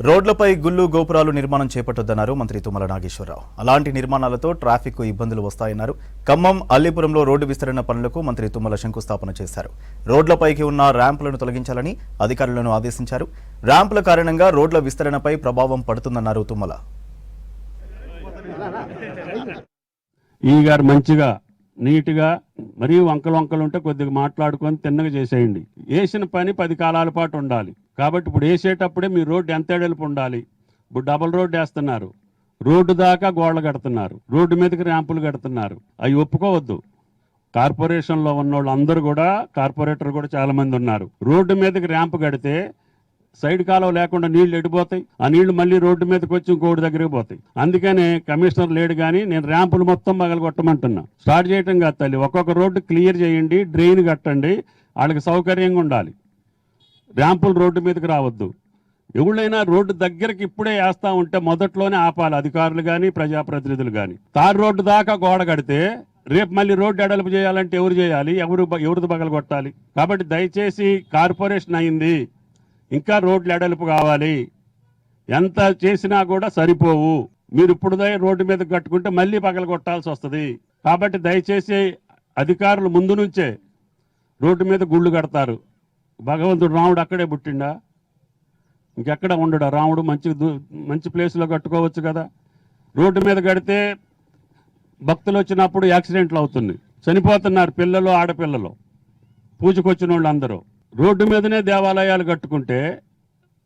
రోడ్లపై గుళ్ళు గోపురాలు నిర్మాణం చేపట్టొద్దన్నారు మంత్రి తుమ్మల నాగేశ్వరరావు. అలాంటి నిర్మాణాలతో ట్రాఫిక్ ఇబ్బందులు వస్తాయన్నారు. ఖమ్మం అల్లీపురంలో రోడ్డు విస్తరణ పనులకు మంత్రి తుమ్మల శంకుస్థాపన చేశారు. రోడ్లపైకి ఉన్న ర్యాంపులను తొలగించాలని అధికారులను ఆదేశించారు. ర్యాంపుల కారణంగా రోడ్ల విస్తరణపై ప్రభావం పడుతుందన్నారు తుమ్మల. ఈ గారు మంచిగా నీట్గా మరీ వంకలు ఉంటే కొద్దిగా మాట్లాడుకొని తిన్నగా చేసేయండి. వేసిన పని 10 కాలాల పాటు ఉండాలి. కాబట్టి ఇప్పుడు వేసేటప్పుడే మీ రోడ్డు ఎంత ఎడల్పు ఉండాలి. ఇప్పుడు డబుల్ రోడ్డు వేస్తున్నారు, రోడ్డు దాకా గోడలు కడుతున్నారు, రోడ్డు మీదకి ర్యాంపులు కడుతున్నారు. అవి ఒప్పుకోవద్దు. కార్పొరేషన్లో ఉన్న వాళ్ళు అందరూ కూడా, కార్పొరేటర్ కూడా చాలా మంది ఉన్నారు. రోడ్డు మీదకి ర్యాంపు కడితే సైడ్ కాలువ లేకుండా నీళ్లు ఎడిపోతాయి. ఆ నీళ్లు మళ్ళీ రోడ్డు మీదకి వచ్చి ఇంకోటి దగ్గరికి పోతాయి. అందుకనే కమిషనర్ లేడు కానీ నేను ర్యాంపులు మొత్తం పగలగొట్టమంటున్నా. స్టార్ట్ చేయటం కాదు తల్లి, ఒక్కొక్క రోడ్డు క్లియర్ చేయండి, డ్రైన్ కట్టండి, వాళ్ళకి సౌకర్యంగా ఉండాలి. ర్యాంపులు రోడ్డు మీదకి రావద్దు. ఎవళ్ళైనా రోడ్డు దగ్గరికి ఇప్పుడే వేస్తా ఉంటే మొదట్లోనే ఆపాలి, అధికారులు కానీ ప్రజాప్రతినిధులు కానీ. తారు రోడ్డు దాకా గోడ కడితే రేపు మళ్ళీ రోడ్డు ఎడల్పు చేయాలంటే ఎవరు చేయాలి, ఎవరిది పగలగొట్టాలి? కాబట్టి దయచేసి కార్పొరేషన్ అయింది, ఇంకా రోడ్లు ఎడల్పు కావాలి. ఎంత చేసినా కూడా సరిపోవు. మీరు ఇప్పుడు రోడ్డు మీద కట్టుకుంటే మళ్ళీ పగలగొట్టాల్సి వస్తుంది. కాబట్టి దయచేసి అధికారులు ముందు నుంచే రోడ్డు మీద గుళ్ళు కడతారు. భగవంతుడు రాముడు అక్కడే పుట్టిండా, ఇంకెక్కడ ఉండడా? రాముడు మంచి ప్లేస్లో కట్టుకోవచ్చు కదా. రోడ్డు మీద కడితే భక్తులు వచ్చినప్పుడు యాక్సిడెంట్లు అవుతుంది, చనిపోతున్నారు పిల్లలు, ఆడపిల్లలు, పూజకొచ్చిన వాళ్ళు అందరూ. రోడ్డు మీదనే దేవాలయాలు కట్టుకుంటే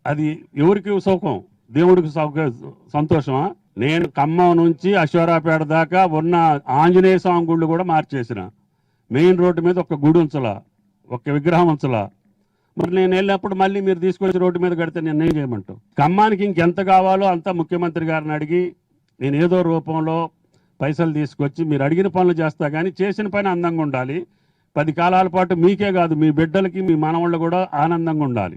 అది ఎవరికి సుఖం? దేవుడికి సంతోషమా? నేను ఖమ్మం నుంచి అశ్వరాపేట దాకా ఉన్న ఆంజనేయ స్వామి గుళ్ళు కూడా మార్చేసిన. మెయిన్ రోడ్డు మీద ఒక గుడి ఉంచలా, ఒక విగ్రహం ఉంచలా. మరి నేను వెళ్ళినప్పుడు మళ్ళీ మీరు తీసుకొచ్చి రోడ్డు మీద కడితే నేను ఏం చేయమంటావు? ఖమ్మానికి ఇంకెంత కావాలో అంతా ముఖ్యమంత్రి గారిని అడిగి నేను ఏదో రూపంలో పైసలు తీసుకొచ్చి మీరు అడిగిన పనులు చేస్తా, కానీ చేసిన పని అందంగా ఉండాలి. 10 కాలాల పాటు మీకే కాదు, మీ బిడ్డలకి, మీ మనవాళ్ళు కూడా ఆనందంగా ఉండాలి.